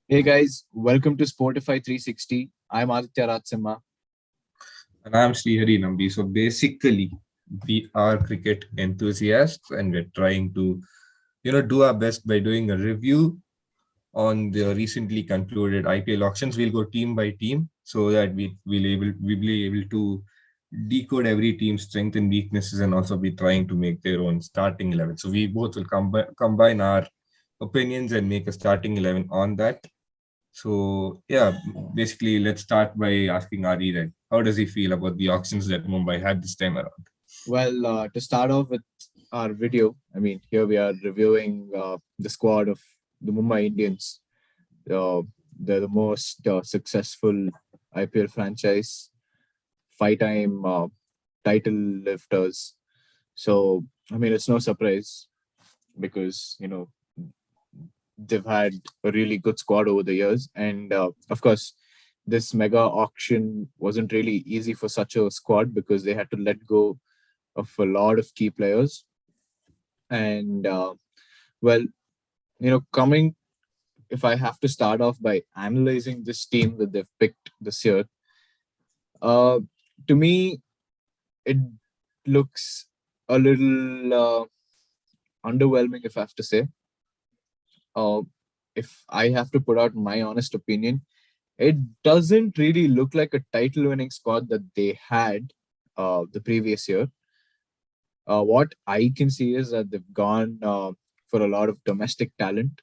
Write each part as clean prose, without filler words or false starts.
Hey guys, welcome to Spotify 360. I'm Aditya Ratsimha. And I'm Srihari Nambi. So basically, we are cricket enthusiasts and we're trying to, do our best by doing a review on the recently concluded IPL auctions. We'll go team by team so that we'll be able to decode every team's strength and weaknesses and also be trying to make their own starting 11. So we both will combine our opinions and make a starting 11 on that. So yeah, basically, let's start by asking Adi then, how does he feel about the auctions that Mumbai had this time around? To start off with our video, here we are reviewing the squad of the Mumbai Indians. Uh, they're the most successful IPL franchise, five-time title lifters. So, it's no surprise because, they've had a really good squad over the years. And of course, this mega auction wasn't really easy for such a squad because they had to let go of a lot of key players. And well, coming if I have to start off by analyzing this team that they've picked this year, uh, to me it looks a little underwhelming, if I have to say. Uh, if I have to put out my honest opinion, it doesn't really look like a title-winning squad that they had the previous year. What I can see is that they've gone for a lot of domestic talent.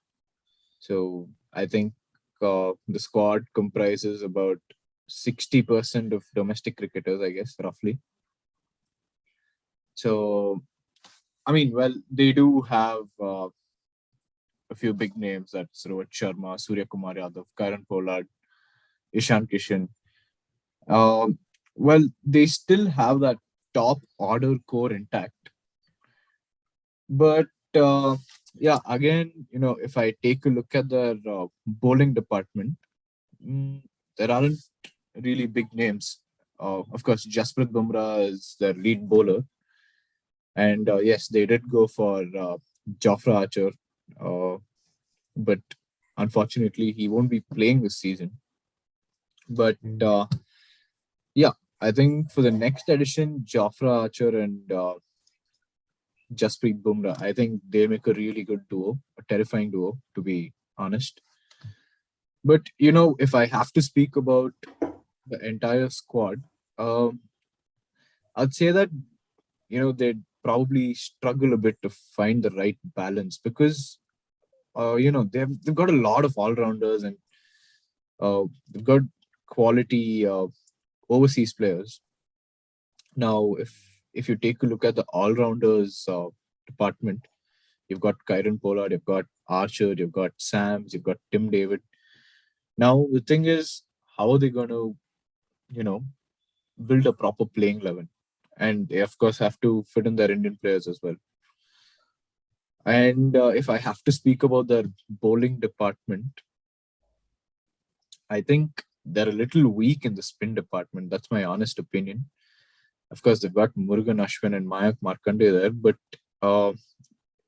So I think the squad comprises about 60% of domestic cricketers, I guess, roughly. So, they do have a few big names. That's Rohit Sharma, Surya Kumar Yadav, Karan Pollard, Ishan Kishan. They still have that top order core intact. But yeah, again, if I take a look at their bowling department, mm, there aren't really big names. Of course, Jasprit Bumrah is their lead bowler, and yes, they did go for Jofra Archer, uh, but unfortunately, he won't be playing this season. But yeah, I think for the next edition, Jofra Archer and Jasprit Bumrah, I think they make a really good duo, a terrifying duo, to be honest. But if I have to speak about the entire squad, um, I'd say that they'd probably struggle a bit to find the right balance because they've got a lot of all rounders and they've got quality overseas players. Now, if you take a look at the all rounders department, you've got Kyron Pollard, you've got Archer, you've got Sams, you've got Tim David. Now the thing is, how are they going to you know build a proper playing 11? And they of course have to fit in their Indian players as well. And if I have to speak about their bowling department, I think they're a little weak in the spin department. That's my honest opinion. Of course, they've got Murugan Ashwin and Mayank Markande there, but uh,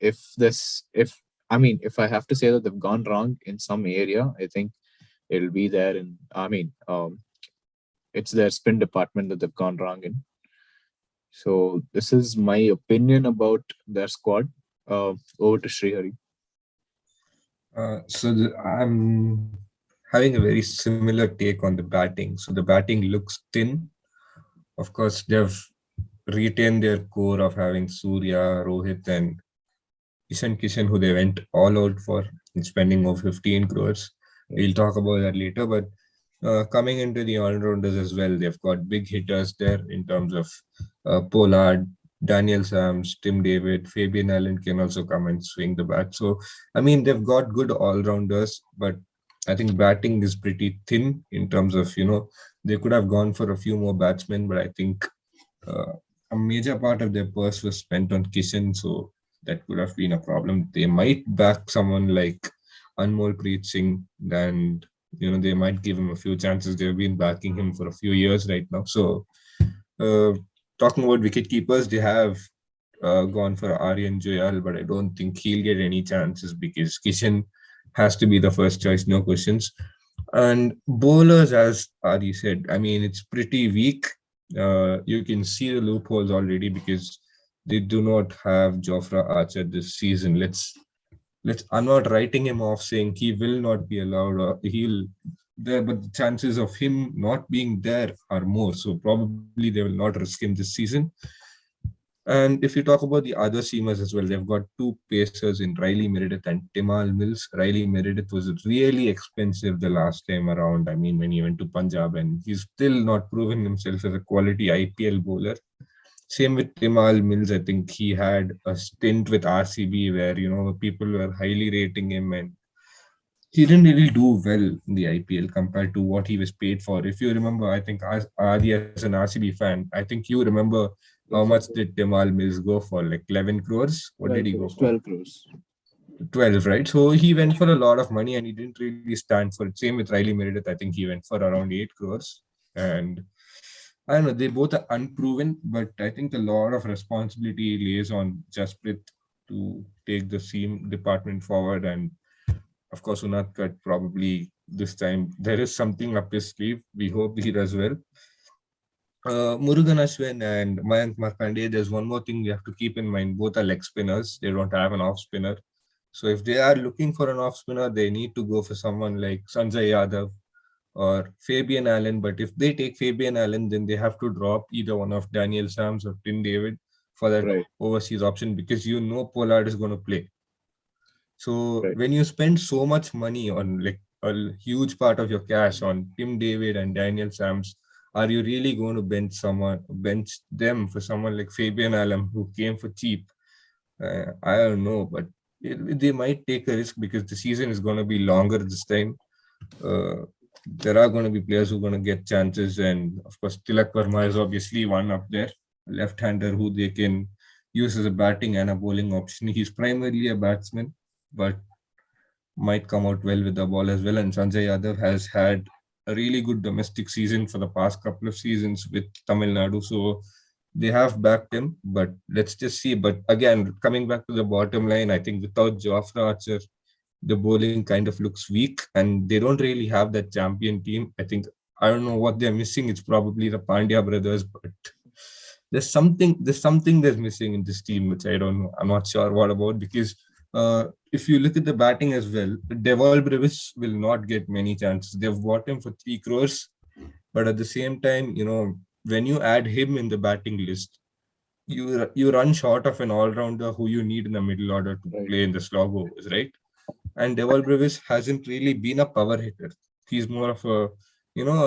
if I have to say that they've gone wrong in some area, I think it'll be there. And it's their spin department that they've gone wrong in. So this is my opinion about their squad. Over to Srihari. I'm having a very similar take on the batting. So the batting looks thin. Of course, they've retained their core of having Surya, Rohit, and Ishan Kishan, who they went all out for in spending of 15 crores. We'll talk about that later. But coming into the all-rounders as well, they've got big hitters there in terms of Pollard, Daniel Sams, Tim David, Fabian Allen can also come and swing the bat. So, I mean, they've got good all-rounders, but I think batting is pretty thin in terms of, they could have gone for a few more batsmen, but I think uh, a major part of their purse was spent on Kishan, so that could have been a problem. They might back someone like Anmol Preet Singh, and they might give him a few chances. They've been backing him for a few years right now. So, uh, talking about wicket keepers, they have gone for Aryan Joyal, but I don't think he'll get any chances because Kishan has to be the first choice, no questions. And bowlers, as Adi said, I mean, it's pretty weak. You can see the loopholes already because they do not have Jofra Archer this season. I'm not writing him off saying he will not be allowed or he'll there, but the chances of him not being there are more. So probably they will not risk him this season. And if you talk about the other seamers as well, they've got two pacers in Riley Meredith and Timal Mills. Riley Meredith was really expensive the last time around. I mean, when he went to Punjab, and he's still not proven himself as a quality IPL bowler. Same with Timal Mills. I think he had a stint with RCB where, people were highly rating him, and he didn't really do well in the IPL compared to what he was paid for. If you remember, I think Adi as an RCB fan, I think you remember how Yes, much I do. did Timal Mills go for? Like 11 crores? What did 12 he go crores, for? 12 crores. 12, right? So he went for a lot of money and he didn't really stand for it. Same with Riley Meredith. I think he went for around 8 crores. And I don't know, they both are unproven, but I think a lot of responsibility lays on Jasprit to take the seam department forward. And of course, Unadkat probably this time there is something up his sleeve. We hope he does well. Murugan Ashwin and Mayank Markande, there's one more thing we have to keep in mind. Both are leg spinners. They don't have an off spinner. So if they are looking for an off spinner, they need to go for someone like Sanjay Yadav or Fabian Allen. But if they take Fabian Allen, then they have to drop either one of Daniel Sams or Tim David for that Right, overseas option because Pollard is going to play. So right. when you spend so much money on like a huge part of your cash on Tim David and Daniel Sams, are you really going to bench them for someone like Fabian Allen who came for cheap? I don't know, but they might take a risk because the season is going to be longer this time. Uh, there are going to be players who are going to get chances, and of course, Tilak Verma is obviously one up there, left-hander who they can use as a batting and a bowling option. He's primarily a batsman, but might come out well with the ball as well. And Sanjay Yadav has had a really good domestic season for the past couple of seasons with Tamil Nadu. So they have backed him, but let's just see. But again, coming back to the bottom line, I think without Jofra Archer, the bowling kind of looks weak and they don't really have that champion team. I don't know what they're missing. It's probably the Pandya brothers, but there's something that's missing in this team, which I don't know. I'm not sure what about because if you look at the batting as well, Deval Brevis will not get many chances. They've bought him for 3 crores, but at the same time, when you add him in the batting list, you run short of an all-rounder who you need in the middle order to Right. play in the slog overs, right? And Deval Brevis hasn't really been a power hitter. He's more of a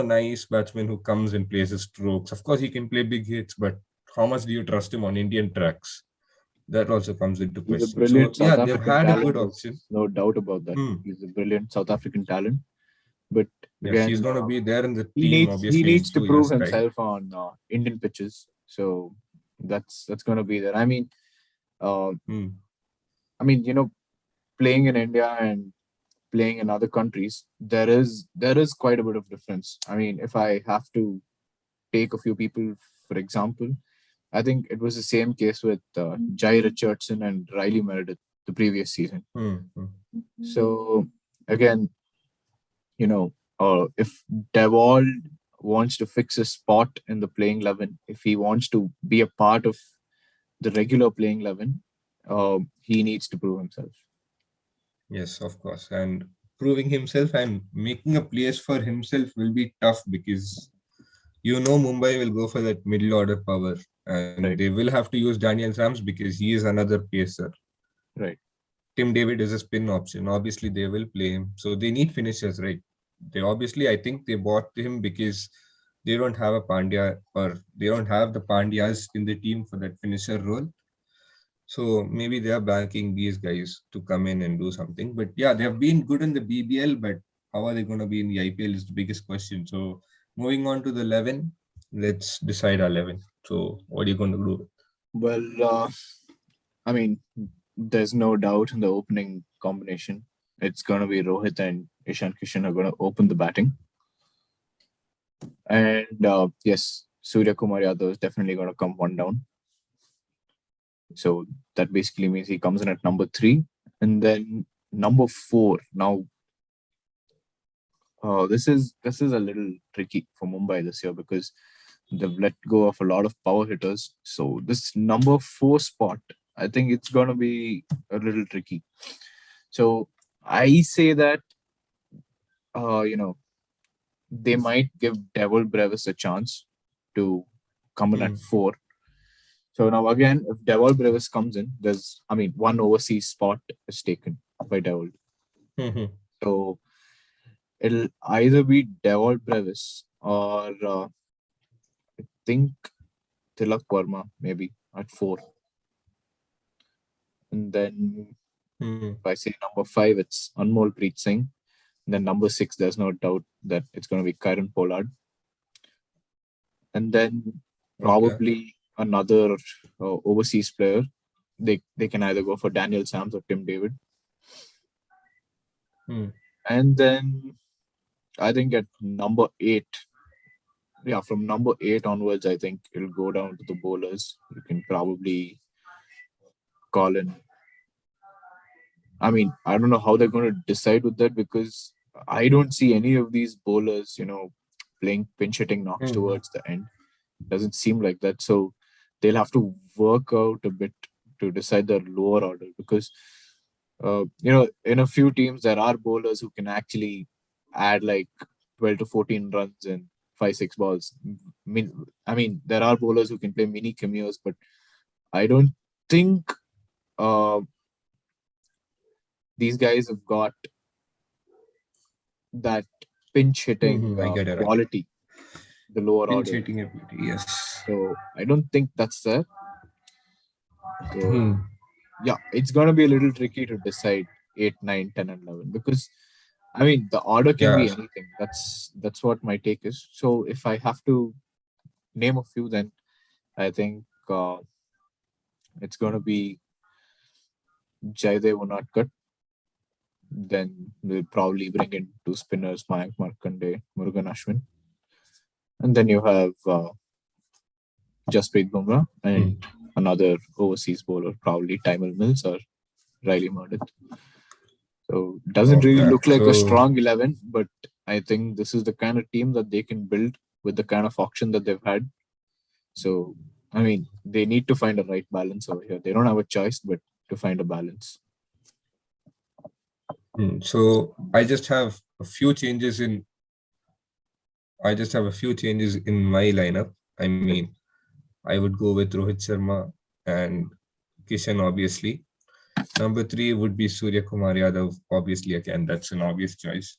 nice batsman who comes and plays his strokes. Of course, he can play big hits, but how much do you trust him on Indian tracks? That also comes into He's a question. So brilliant yeah, South they've African had a talent. good There's option. no doubt about that. Hmm. He's a brilliant South African talent. But Yes, he's again, going to be there in the he team, needs he obviously, in needs to few prove years' time. himself on Indian pitches. So that's going to be there. Uh, Hmm. I mean, playing in India and playing in other countries, there is quite a bit of difference. I mean, if I have to take a few people for example, I think it was the same case with Jai Richardson and Riley Meredith the previous season. Hmm. Hmm. So again, if Devold wants to fix a spot in the playing 11, if he wants to be a part of the regular playing 11, he needs to prove himself. Yes, of course. And proving himself and making a place for himself will be tough because Mumbai will go for that middle order power and they Right, will have to use Daniel Sams because he is another pacer. right. Tim David is a spin option. Obviously, they will play him. So they need finishers, right? I think they bought him because they don't have a Pandya or they don't have the Pandyas in the team for that finisher role. So maybe they are banking these guys to come in and do something. But yeah, they have been good in the BBL, but how are they going to be in the IPL is the biggest question. So moving on to the 11, let's decide our 11. So what are you going to do? Well, I mean, there's no doubt in the opening combination. It's going to be Rohit and Ishan Kishan are going to open the batting. And yes, Surya Kumar Yadav is definitely going to come one down. So that basically means he comes in at number 3. And then number 4. Now, this is a little tricky for Mumbai this year because they've let go of a lot of power hitters. So this number 4 spot, I think it's gonna be a little tricky. So I say that you know, they might give Devil Brevis a chance to come in at Hmm. 4. So now again, if Devil Brevis comes in, one overseas spot is taken by Devil. Mhm. So it'll either be Devil Brevis or I think Tilak Verma maybe at 4. And then Hmm. if I say number 5, it's Anmol Preet Singh. And then number 6, there's no doubt that it's going to be Kyron Pollard. And then Okay. probably another overseas player. They can either go for Daniel Sams or Tim David. Hmm. And then I think at number 8, yeah, from number 8 onwards, I think it'll go down to the bowlers. You can probably call in. I mean, I don't know how they're going to decide with that because I don't see any of these bowlers, playing pinch hitting knocks Hmm. towards the end. Doesn't seem like that. So they'll have to work out a bit to decide their lower order because, in a few teams, there are bowlers who can actually add like 12 to 14 runs in 5, 6 balls. I mean, there are bowlers who can play mini cameos, but I don't think uh, these guys have got that pinch hitting I get it. quality, the lower Pinch order. hitting ability. Yes. So I don't think that's there. So Hmm. yeah, it's gonna be a little tricky to decide 8, 9, 10, and 11 because I mean the order can Yeah. be anything. That's what my take is. So if I have to name a few, then I think it's gonna be Jaidev Unadkat. Then we'll probably bring in two spinners, Mayank Markande, Murugan Ashwin, and then you have Jasprit Bumrah Hmm. and another overseas bowler, probably Timel Mills or Riley Murdoch. So it doesn't really Okay. look like a So strong 11, but I think this is the kind of team that they can build with the kind of auction that they've had. So, I mean, they need to find a right balance over here. They don't have a choice but to find a balance. so I just have a few changes in. I just have a few changes in my lineup. I mean, I would go with Rohit Sharma and Kishan, obviously. Number 3 would be Surya Kumar Yadav. Obviously, again, that's an obvious choice.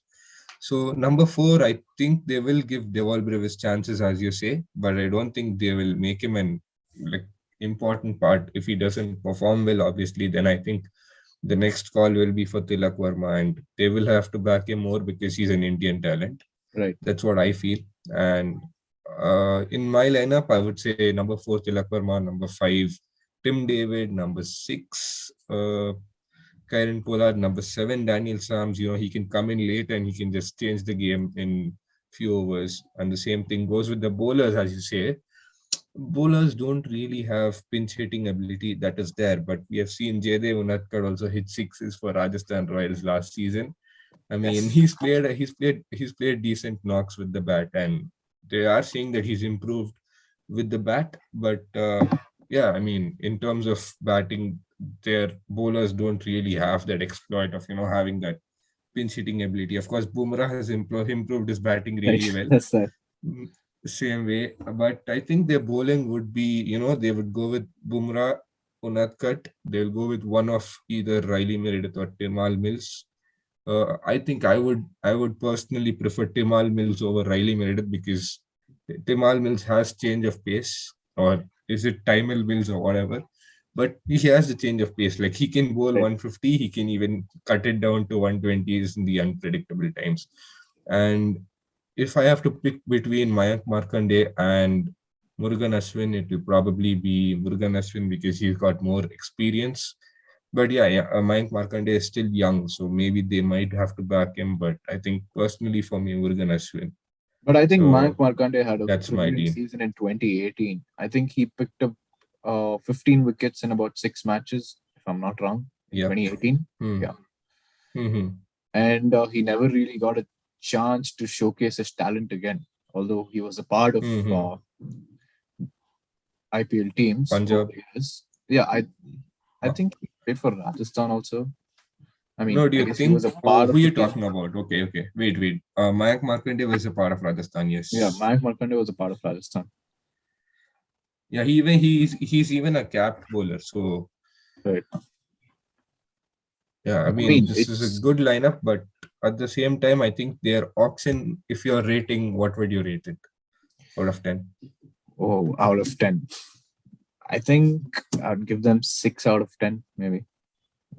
So number 4, I think they will give Devol Brevis chances, as you say, but I don't think they will make him an like important part. If he doesn't perform well, obviously, then I think the next call will be for Tilak Verma, and they will have to back him more because he's an Indian talent. Right. That's what I feel. And in my lineup, I would say number 4, Tilak Verma, number 5, Tim David, number 6, Kyron Pollard, number 7, Daniel Sams. He can come in late and he can just change the game in few overs. And the same thing goes with the bowlers, as you say. Bowlers don't really have pinch hitting ability that is there, but we have seen Jaydev Unadkat also hit sixes for Rajasthan Royals last season. I mean, Yes. he's played decent knocks with the bat, and they are saying that he's improved with the bat. But yeah, I mean, in terms of batting, their bowlers don't really have that exploit of having that pinch hitting ability. Of course, Bumrah has improved his batting Right. really well. That's that. Mm, Same way, but I think their bowling would be, they would go with Bumrah, Unadkat. They'll go with one of either Riley Meredith or Timal Mills. I think I would personally prefer Timal Mills over Riley Meredith because Timal Mills has change of pace, or is it Timal Mills or whatever? But he has the change of pace. Like he can bowl Right. 150, he can even cut it down to 120s in the unpredictable times. And if I have to pick between Mayank Markande and Murugan Ashwin, it will probably be Murugan Ashwin because he's got more experience. But yeah, Mayank Markande is still young, so maybe they might have to back him. But I think personally for me, Murugan Ashwin. But I think Mayank So Markande had a that's my brilliant deal. season in 2018. I think he picked up 15 wickets in about 6 matches, if I'm not wrong, in Yep. 2018. Hmm. Yeah. and he never really got a chance to showcase his talent again. Although he was a part of IPL teams over Punjab. the years. Yeah, I Uh, think he played for Rajasthan also. I No, mean, do I you guess he was think? a Oh, part who of are the you team. talking about? Okay, okay. Wait. Mayank Markandeya was a part of Rajasthan. Yeah, Yes. Mayank Markandeya was a part of Rajasthan. Yeah, he's even a capped bowler. So Right. yeah, I I mean mean, this is a it's good lineup, but at the same time, I think their auction. If you're rating, what would you rate it out of 10? out of 10. I think I'd give them 6 out of 10, maybe,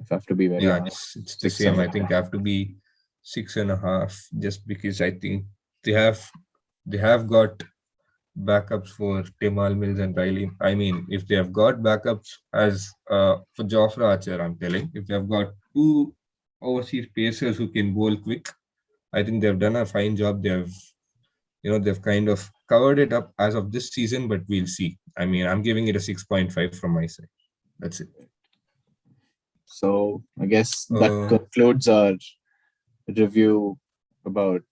if I have to be very Yeah, honest. it's the 6 same. out I of think 10. I have to be 6.5, just because I think they have they have got backups for Timal Mills and Riley. I mean, if they have got backups as for Jofra Archer, I'm telling, if they have got two overseas pacers who can bowl quick, I think they've done a fine job. They've kind of covered it up as of this season, but we'll see. I mean, I'm giving it a 6.5 from my side. That's it. So I guess that Uh, concludes our review about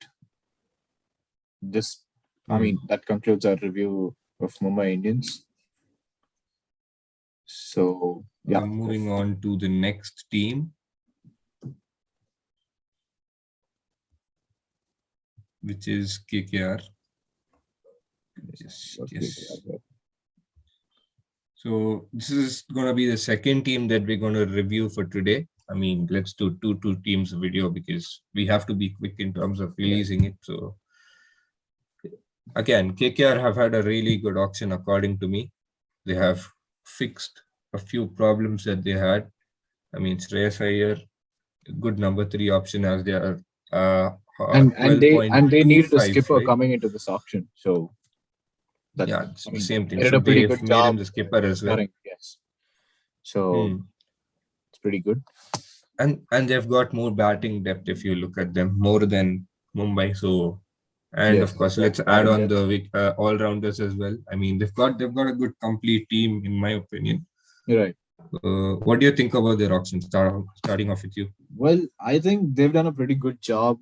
this. I hmm. mean, that concludes our review of Mumbai Indians. So yeah, Moving on to the next team, which is KKR. Yes, okay. yes. So this is gonna be the second team that we're gonna review for today. I mean, let's do two teams video because we have to be quick in terms of Right. releasing it. So again, KKR have had a really good auction according to me. They have fixed a few problems that they had. I mean, Shreyas Iyer, good number three option as they are And they needed a 12.25, skipper right? coming into this auction. So that Yeah, it's I the mean, same thing. they did So a pretty they've good made him job the skipper as well. securing. Yes. So Hmm. it's pretty good. And they've got more batting depth if you look at them more than Mumbai. So and Yes, of they've course got let's add batting on depth. the all rounders as well. I mean they've got a good complete team in my opinion. You're right. What do you think about their auction? Starting off with you. Well, I think they've done a pretty good job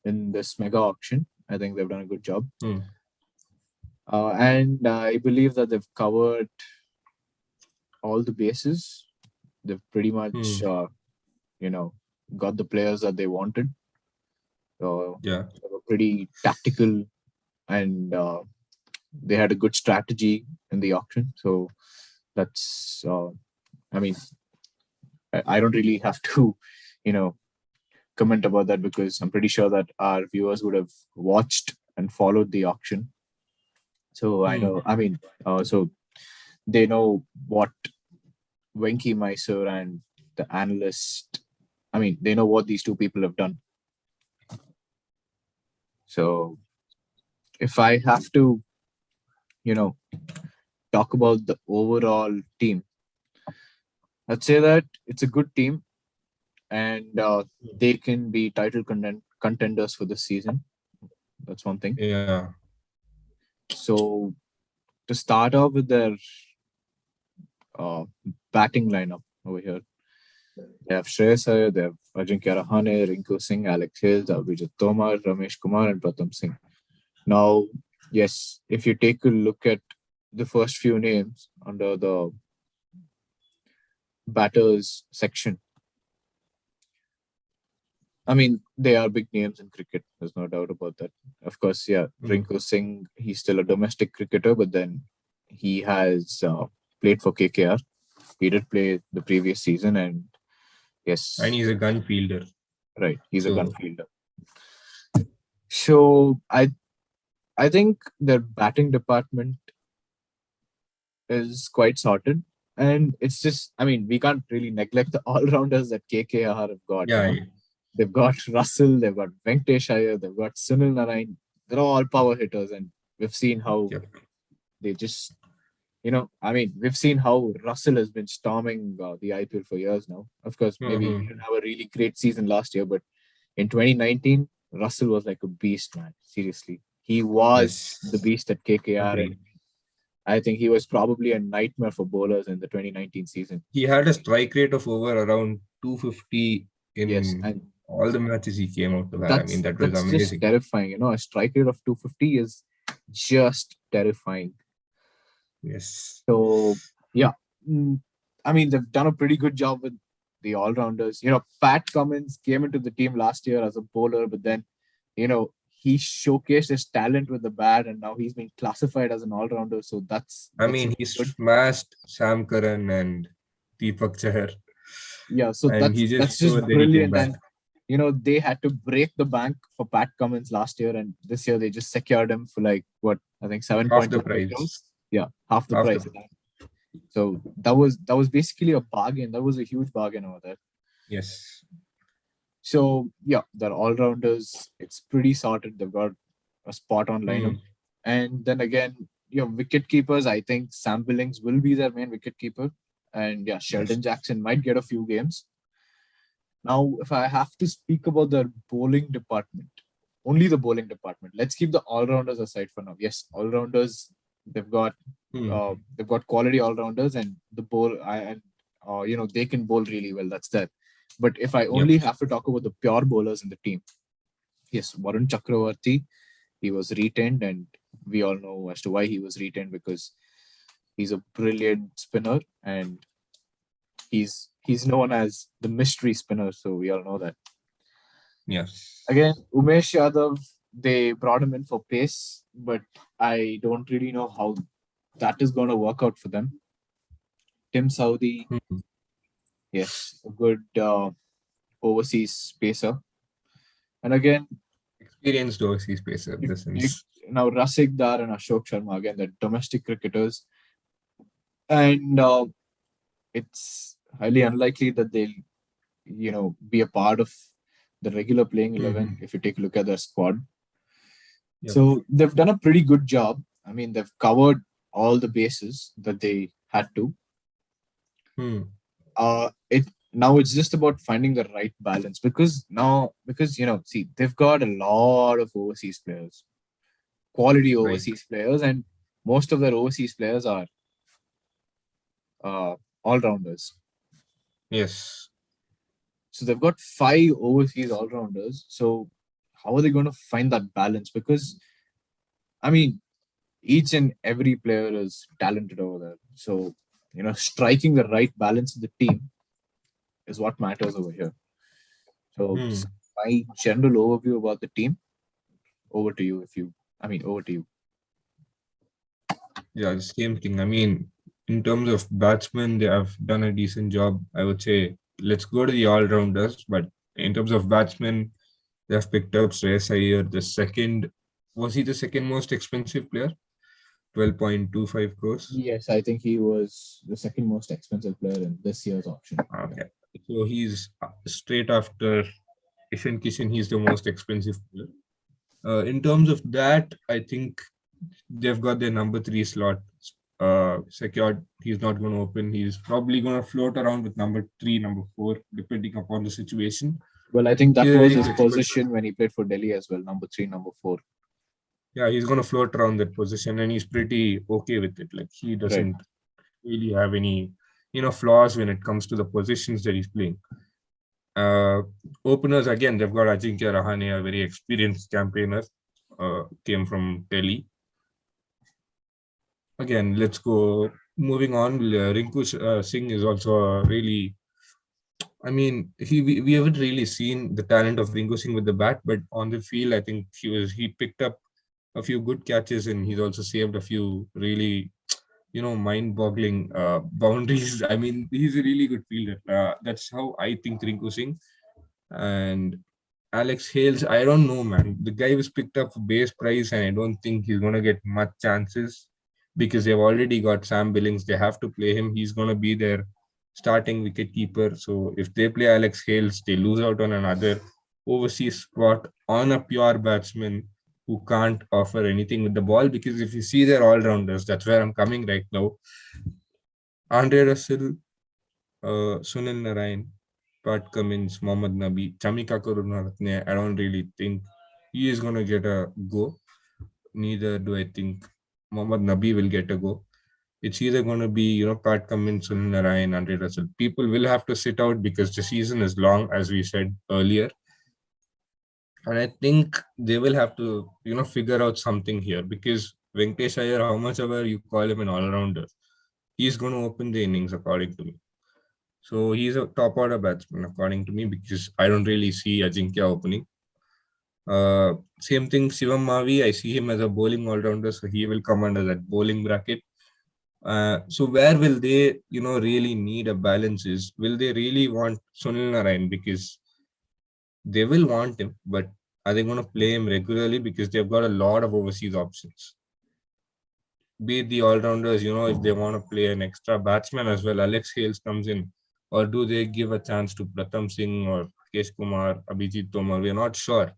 in this mega auction. I think they've done a good job. Hmm. And I believe that they've covered all the bases. They've pretty much, Hmm. you know, got the players that they wanted. Yeah. They were pretty tactical and they had a good strategy in the auction. So that's, I mean, I don't really have to, you know, comment about that because I'm pretty sure that our viewers would have watched and followed the auction. So I Hmm. know, I mean, so they know what Venki Mysore and the analyst, I mean, they know what these two people have done. So if I have to, you know, talk about the overall team, I'd say that it's a good team and they can be title contenders for this season. That's one thing. Yeah. So to start off with their uh, batting lineup over here, they have Shreyas Iyer, they have Ajinkya Rahane, Rinku Singh, Alex Hales, Abhijit Tomar, Ramesh Kumar, and Pratham Singh. Now, yes, if you take a look at the first few names under the batters section, I mean, they are big names in cricket. There's no doubt about that. Of course, yeah, Hmm. Rinku Singh, he's still a domestic cricketer, but then he has played for KKR. He did play the previous season, and And yes, he's a gun fielder. right, he's a gun So fielder. So I think their batting department is quite sorted. And it's just, I mean, we can't really neglect the all rounders that KKR have got. yeah, They've got Russell, they've got Venkatesh Iyer, they've got Sunil Narayan. They're all power hitters, and we've seen how yeah. they just, I mean, we've seen how Russell has been storming the IPL for years now. Of course, maybe he Hmm. didn't have a really great season last year, but in 2019, Russell was like a beast, man. Seriously, he was the Yes. beast at KKR, and Agreed. I think he was probably a nightmare for bowlers in the 2019 season. He had a strike rate of over around 250 Yes, in and all the matches he came out to bat. I mean, that's that was that's just amazing. terrifying. A strike rate of 250 is just terrifying. Yes. So yeah, mm, I mean they've done a pretty good job with the all rounders. Pat Cummins came into the team last year as a bowler, but then he showcased his talent with the bat, and now he's been classified as an all rounder. So I that's mean, really he good. smashed Sam Curran and Deepak Chahar, Yeah, so and that's he just that's just showed that he can brilliant. bat. And they had to break the bank for Pat Cummins last year, and this year they just secured him for like what I think Half the 7.25 price. crores. Yeah, half the Half the price. price. So that was basically a bargain. That was a huge bargain over there. Yes. So yeah, they're all rounders. It's pretty sorted. They've got a spot on lineup. Hmm. And then again, wicket keepers. I think Sam Billings will be their main wicket keeper. And yeah, Yes. Sheldon Jackson might get a few games. Now, if I have to speak about the bowling department, only the bowling department. Let's keep the all rounders aside for now. Yes, all rounders. They've got Hmm. quality all rounders, and the bowl. And they can bowl really well. That's that. But if I Yep. only have to talk about the pure bowlers in the team, yes, Varun Chakravarti, he was retained, and we all know as to why he was retained, because he's a brilliant spinner, and he's known as the mystery spinner. So we all know that. Yes. Again, Umesh Yadav, they brought him in for pace, but I don't really know how that is going to work out for them. Tim Saudi, Hmm. yes, a good overseas pacer. And again, Experienced overseas pacer in if, the if sense. now Rasik Dar and Ashok Sharma, again, they're domestic cricketers. And it's highly unlikely that they'll, be a part of the regular playing Hmm. 11 if you take a look at their squad. Yep. So they've done a pretty good job. I mean, they've covered all the bases that they had to. Hmm. It now it's just about finding the right balance, because see, they've got a lot of overseas players, quality Right. overseas players, and most of their overseas players are all rounders. Yes. So they've got 5 overseas all rounders. So how are they going to find that balance? Because I mean, each and every player is talented over there. So, striking the right balance in the team is what matters over here. So, Hmm. my general overview about the team, over to you. Yeah, the same thing. I mean, in terms of batsmen, they have done a decent job. I would say let's go to the all-rounders, but in terms of batsmen, they have picked up Shreyas Iyer, was he the second most expensive player? 12.25 crores. Yes, I think he was the second most expensive player in this year's auction. Yeah. Okay. So he's straight after Ishan Kishan, he's the most expensive player. In terms of that, I think they've got their number 3 slot secured. He's not going to open. He's probably going to float around with number 3, number 4, depending upon the situation. Well, I think He's that a was very his flexible. position when he played for Delhi as well, number 3, number 4. Yeah, he's going to float around that position, and he's pretty okay with it. Like he Right. doesn't really have any, flaws when it comes to the positions that he's playing. Uh, Openers again, they've got Ajinkya Rahane, a very experienced campaigner, came from Delhi. Again, let's go. Moving on, Rinku Singh is also a really. I mean, we haven't really seen the talent of Rinku Singh with the bat, but on the field, I think he picked up a few good catches, and he's also saved a few really mind-boggling boundaries. I mean, he's a really good fielder. That's how I think Rinku Singh. And Alex Hales, I don't know, man. The guy was picked up for base price, and I don't think he's gonna get much chances because they've already got Sam Billings. They have to play him. He's gonna be their starting wicket keeper. So if they play Alex Hales, they lose out on another overseas spot on a pure batsman who can't offer anything with the ball. Because if you see their all rounders, that's where I'm coming right now. Andre Russell, Sunil Narayan, Pat Cummins, Mohammad Nabi, Chamika Karunaratne, I don't really think he is going to get a go. Neither do I think Mohammad Nabi will get a go. It's either going to be, Pat Cummins, Sunil Narayan, Andre Russell. People will have to sit out because the season is long, as we said earlier. And I think they will have to, figure out something here because Venkatesh Iyer, how much ever you call him an all-rounder, he's going to open the innings according to me. So he's a top order batsman according to me because I don't really see Ajinkya opening. Same thing, Shivam Mavi, I see him as a bowling all-rounder, so he will come under that bowling bracket. So where will they, really need a balance is, will they really want Sunil Narayan? Because they will want him, but are they going to play him regularly? Because they've got a lot of overseas options. Be it the all-rounders, if they want to play an extra batsman as well, Alex Hales comes in, or do they give a chance to Pratham Singh or Kesh Kumar, Abhijit Tomar? We're not sure.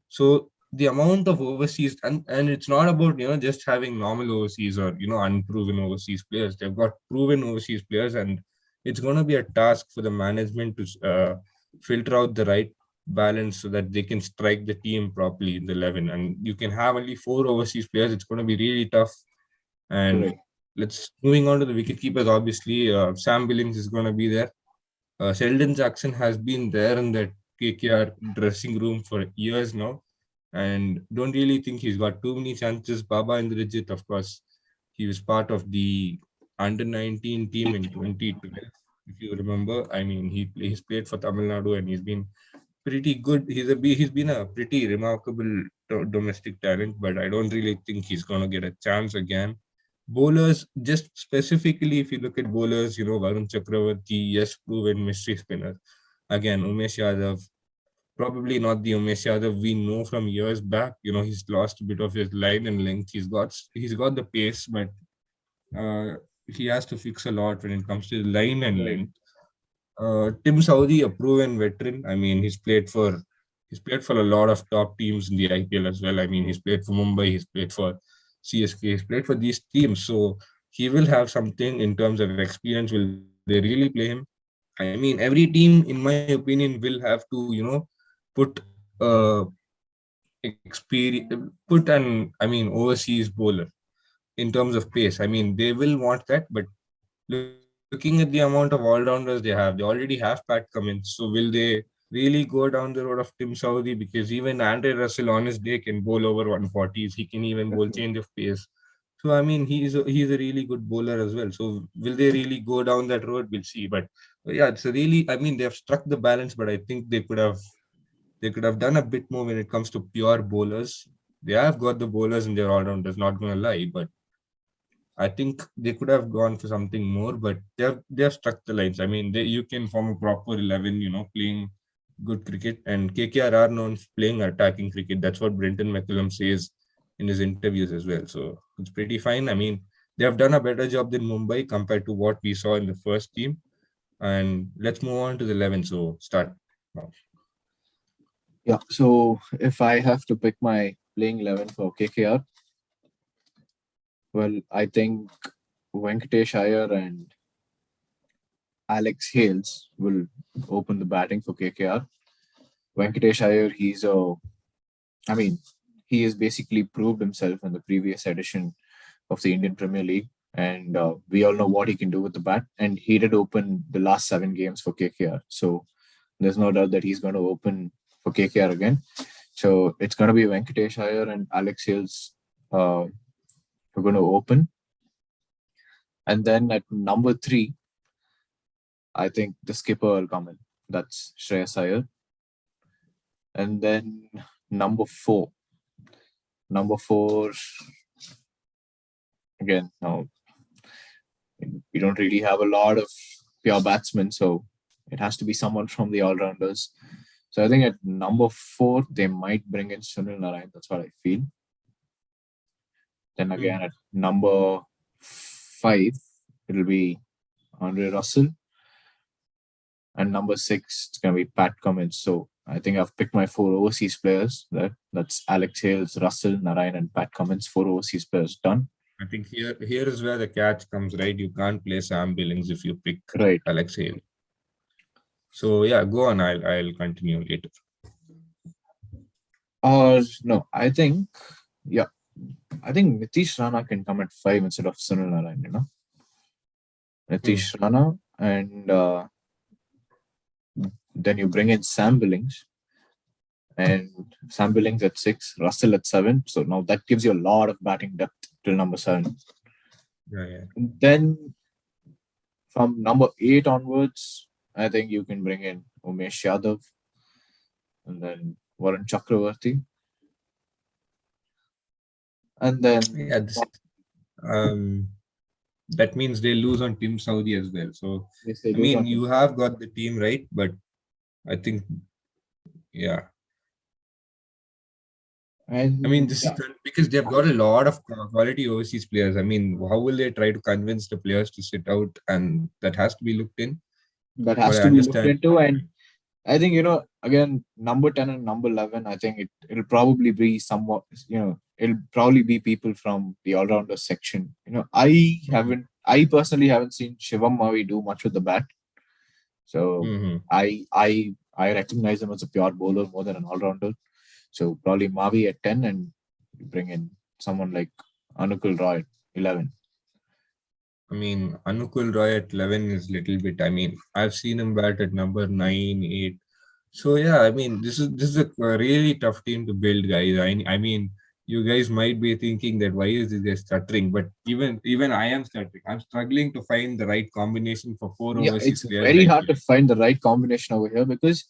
So the amount of overseas, and it's not about just having normal overseas or unproven overseas players. They've got proven overseas players, and it's going to be a task for the management to filter out the right balance so that they can strike the team properly in the 11. And you can have only 4 overseas players. It's going to be really tough. And Right. let's moving on to the wicket keepers. Obviously, Sam Billings is going to be there. Sheldon Jackson has been there in that KKR dressing room for years now, and don't really think he's got too many chances. Baba Indrajit, of course, he was part of the under 19 team in 2012. If you remember, I mean, he's played for Tamil Nadu and he's been pretty good. He's been a pretty remarkable domestic talent, but I don't really think he's gonna get a chance again. Bowlers, just specifically, if you look at bowlers, Varun Chakravarti, yes, proven mystery spinner. Again, Umesh Yadav, probably not the Umesh Yadav we know from years back. He's lost a bit of his line and length. He's got the pace, but uh, he has to fix a lot when it comes to line and Right. length. Tim Saudi, a proven veteran. I mean, he's played for a lot of top teams in the IPL as well. I mean, he's played for Mumbai, he's played for CSK, he's played for these teams. So he will have something in terms of experience. Will they really play him? I mean, every team, in my opinion, will have to, put uh put overseas bowler in terms of pace. I mean, they will want that, but looking at the amount of all-rounders they already have Pat Cummins. So will they really go down the road of Tim Saudi? Because even Andre Russell on his day can bowl over 140s. He can even bowl change Definitely. of pace. So I mean, he's a really good bowler as well. So will they really go down that road? We'll see. But yeah, it's a really. I mean, they have struck the balance, but I think they could have done a bit more when it comes to pure bowlers. They have got the bowlers in their all-rounders. Not gonna lie, but I think they could have gone for something more, but they have struck the lines. I mean, you can form a proper 11, playing good cricket, and KKR are known for playing attacking cricket. That's what Brenton McCullum says in his interviews as well. So it's pretty fine. I mean, they have done a better job than Mumbai compared to what we saw in the first team. And let's move on to the 11. So start now. Yeah. So if I have to pick my playing 11 for KKR, well, I think Venkatesh Iyer and Alex Hales will open the batting for KKR. Venkatesh Iyer, I mean, he has basically proved himself in the previous edition of the Indian Premier League, and we all know what he can do with the bat. And he did open the last 7 games for KKR, so there's no doubt that he's going to open for KKR again. So it's going to be Venkatesh Iyer and Alex Hales who are going to open, and then at number 3, I think the skipper will come in. That's Shreyas Iyer, and then number 4. Number 4 again. Now we don't really have a lot of pure batsmen, so it has to be someone from the all rounders. So I think at number 4 they might bring in Sunil Narayan. That's what I feel. Then again Hmm. at number 5 it'll be Andre Russell, and number 6 it's gonna be Pat Cummins. So I think I've picked my 4 overseas players there. That's Alex Hales, Russell, Narayan, and Pat Cummins. 4 overseas players done. I think here is where the catch comes, right? You can't play Sam Billings if you pick Right. Alex Hale. So yeah, go on. I'll continue later. Or no, I think Nitish Rana can come at 5 instead of Sunil Narayan. Nitish Rana, and then you bring in Sam Billings, and Sam Billings at 6, Russell at 7. So now that gives you a lot of batting depth till number 7. Yeah, yeah. And then from number 8 onwards, I think you can bring in Umesh Yadav and then Varun Chakravarti. And then, Yeah, um that means they lose on Team Saudi as well. So yes, they I lose mean, on you him. have got the team right, but I think, yeah, I mean, And this is because they've got a lot of quality overseas players. I mean, how will they try to convince the players to sit out? And that has to be looked in. that What has I to be looked understand. into. And I think, again, number 10 and number 11, I think it'll probably be somewhat, it'll probably be people from the all rounder section. I personally haven't seen Shivam Mavi do much with the bat. So Mm-hmm. I recognize him as a pure bowler more than an all rounder. So probably Mavi at 10, and you bring in someone like Anukul Roy at 11. I mean, Anukul Roy at 11 is little bit. I mean, I've seen him bat at number 9, 8. So yeah, I mean, this is a really tough team to build, guys. I mean, you guys might be thinking that why is this guy stuttering, but even I am stuttering. I'm struggling to find the right combination for four Yeah, overseas it's players very like hard you. to find the right combination over here because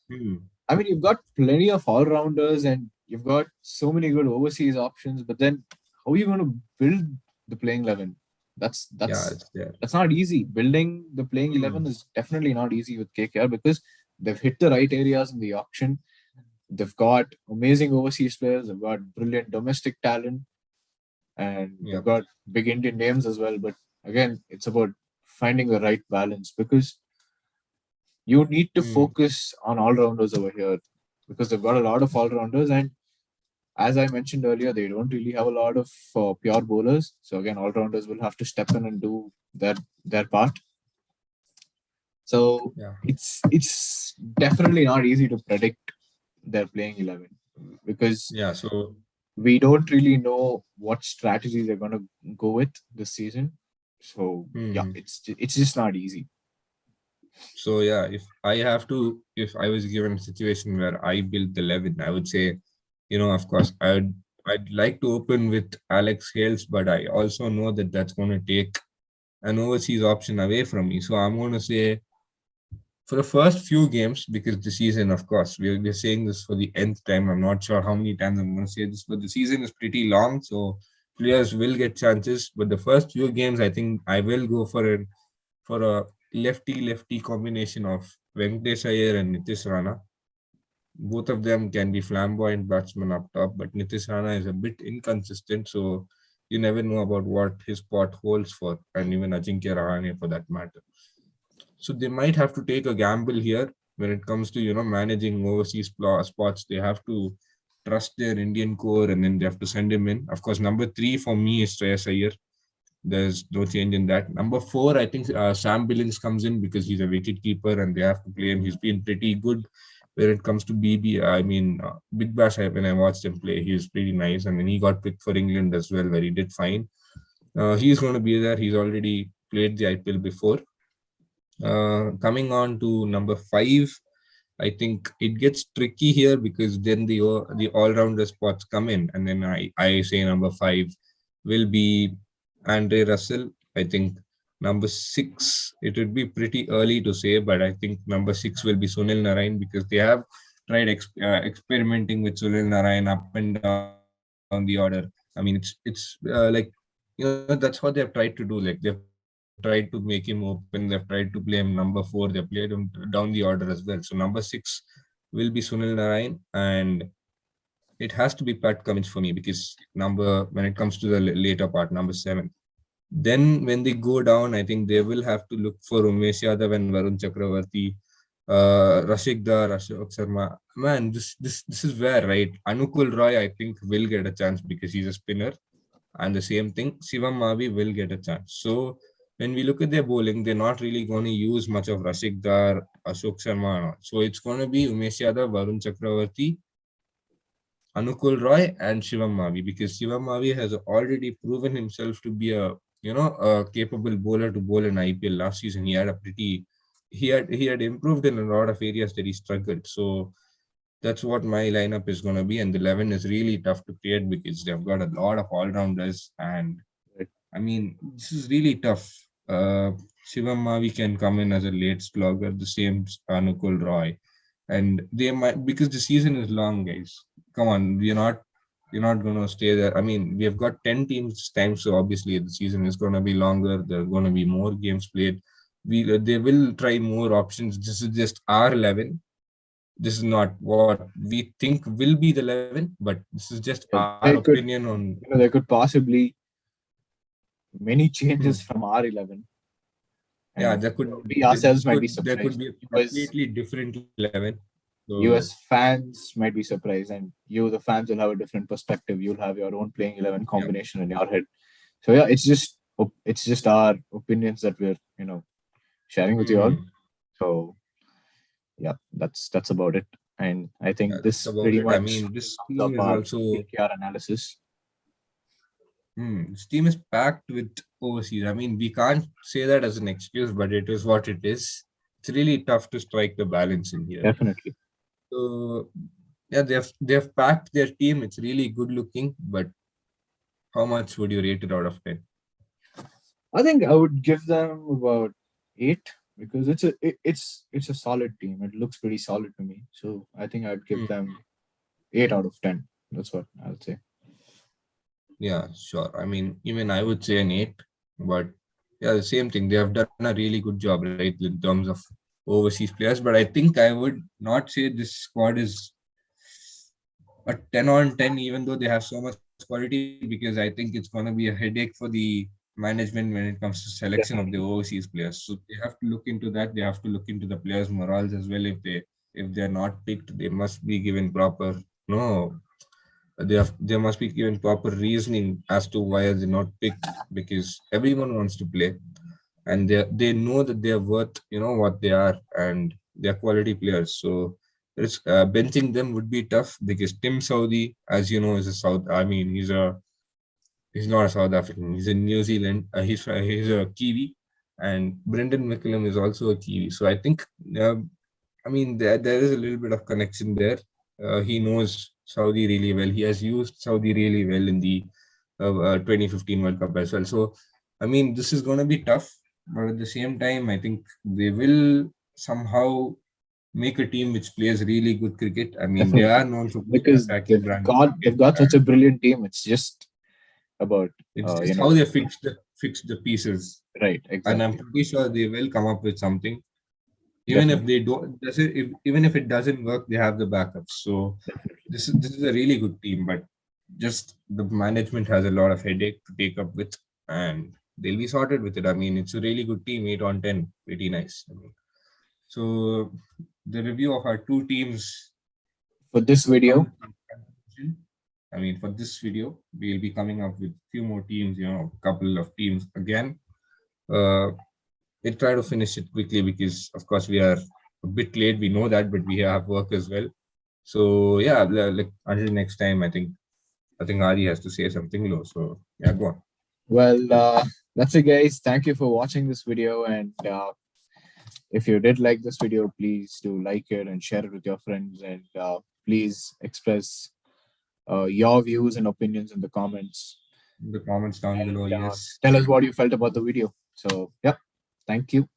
Hmm. I mean, you've got plenty of all rounders and you've got so many good overseas options, but then how are you going to build the playing 11? That's Yeah, that's it's there. that's not easy. Building the playing Hmm. 11 is definitely not easy with KKR because they've hit the right areas in the auction. They've got amazing overseas players. They've got brilliant domestic talent, and they've Yep. got big Indian names as well. But again, it's about finding the right balance because you need to Hmm. focus on all rounders over here because they've got a lot of all rounders. And as I mentioned earlier, they don't really have a lot of pure bowlers. So again, all rounders will have to step in and do their part. So Yeah. it's definitely not easy to predict their playing 11 because Yeah. So. we don't really know what strategy they're going to go with this season. So yeah, Hmm. it's just not easy. So yeah, if I was given a situation where I built the 11, I would say, of course, I'd like to open with Alex Hales, but I also know that that's going to take an overseas option away from me. So I'm going to say for the first few games, because the season, of course, we're saying this for the nth time. I'm not sure how many times I'm going to say this, but the season is pretty long, so players will get chances. But the first few games, I think I will go for a lefty combination of Venkatesh Iyer and Nitish Rana. Both of them can be flamboyant batsmen up top, but Nitish Rana is a bit inconsistent, so you never know about what his spot holds for, and even Ajinkya Rahane for that matter. So they might have to take a gamble here when it comes to managing overseas spots. They have to trust their Indian core, and then they have to send him in. Of course, number 3 for me is Shreyas Iyer. There's no change in that. Number 4, I think Sam Billings comes in because he's a wicket keeper and they have to play him. He's been pretty good when it comes to BB. I mean, Big Bash, when I watched him play, he was pretty nice. And then he got picked for England as well, where he did fine. He's going to be there. He's already played the IPL before. Coming on to number 5, I think it gets tricky here because then the all-rounder spots come in, and then I say number 5 will be Andre Russell. I think number 6, it would be pretty early to say, but I think number 6 will be Sunil Narayan because they have tried experimenting with Sunil Narayan up and down the order. I mean, that's what they've tried to do. Like they've tried to make him open, they've tried to play him number 4, they played him down the order as well. So number 6 will be Sunil Narayan, and it has to be Pat Cummins for me because when it comes to the later part, number 7. Then when they go down, I think they will have to look for Umesh Yadav and Varun Chakravarti, Rashik Dar, Ashok Sharma. Man, this is where, right? Anukul Roy, I think, will get a chance because he's a spinner. And the same thing, Shivam Mavi will get a chance. So when we look at their bowling, they're not really going to use much of Rashik Dar, Ashok Sharma, and all. So it's going to be Umesh Yadav, Varun Chakravarti, Anukul Roy, and Shivam Mavi because Shivam Mavi has already proven himself to be a a capable bowler to bowl in IPL last season. He had improved in a lot of areas that he struggled. So that's what my lineup is going to be. And the 11 is really tough to create because they've got a lot of all rounders. And Right. I mean, this is really tough. Shivam Mavi can come in as a late slogger, the same Anukul Roy, and they might, because the season is long, guys. Come on, you're not going to stay there. I mean, we have got 10 teams this time, so obviously the season is going to be longer. There are going to be more games played. They will try more options. This is just our 11. This is not what we think will be the 11, but this is just our There opinion could, on. there could possibly many Hmm. changes from R11, Yeah, and there could we this ourselves might could be there could surprised. be a US completely different 11. So US fans might be surprised, and you, the fans, will have a different perspective. You'll have your own playing 11 yeah. combination in your head. So yeah, it's just our opinions that we're sharing with you all. Hmm. So yeah, that's about it. And I Yeah, think that's this about pretty it. I much mean, this sums team up is our also KKR analysis. this team is packed with overseas. I mean, we can't say that as an excuse, but it is what it is. It's really tough to strike the balance in here. Definitely. So yeah, they have packed their team. It's really good looking, but how much would you rate it out of 10? I think I would give them about 8 because it's a solid team. It looks pretty solid to me. So I think I'd give them 8 out of 10. That's what I would say. Yeah, sure. I mean, even I would say an 8, but yeah, the same thing. They have done a really good job, right, in terms of overseas players. But I think I would not say this squad is a 10 on 10, even though they have so much quality, because I think it's going to be a headache for the management when it comes to selection of the Definitely. overseas players. So they have to look into that. They have to look into the players' morals as well. If they're not picked, they must be given proper no there must be given proper reasoning as to why are they not picked, because everyone wants to play, and they know that they are worth what they are, and they're quality players. So benching them would be tough because Tim Saudi, as you know, is a South. I mean, he's not a South African. He's in New Zealand. He's a Kiwi, and Brendan McCullum is also a Kiwi. So I think uh, I mean, there is a little bit of connection there. He knows Saudi really well. He has used Saudi really well in the 2015 World Cup as well. So, I mean, this is going to be tough, but at the same time, I think they will somehow make a team which plays really good cricket. I mean, they are Definitely. known for being an Because attacking they've brand of got cricket, they've got such a and brilliant team. It's just about it's you just how know they fix the pieces. right, And I'm exactly. pretty sure they will come up with something. Even if Definitely. they don't, even if it doesn't work, they have the backups. So Definitely. this is a really good team, but just the management has a lot of headache to take up with, and they'll be sorted with it. I mean, it's a really good team, 8 on 10, pretty nice. I mean, so the review of our two teams For this come video, to conclusion. I mean, for this video, we'll be coming up with few more teams, a couple of teams again. Uh, we'll try to finish it quickly because, of course, we are a bit late. We know that, but we have work as well. So yeah, like until next time, I think Adi has to say something low. So yeah, go on. well, that's it, guys. Thank you for watching this video, and if you did like this video, please do like it and share it with your friends, and please express your views and opinions in the comments, The comments down below, and yes. tell us what you felt about the video. So, yep. Thank you.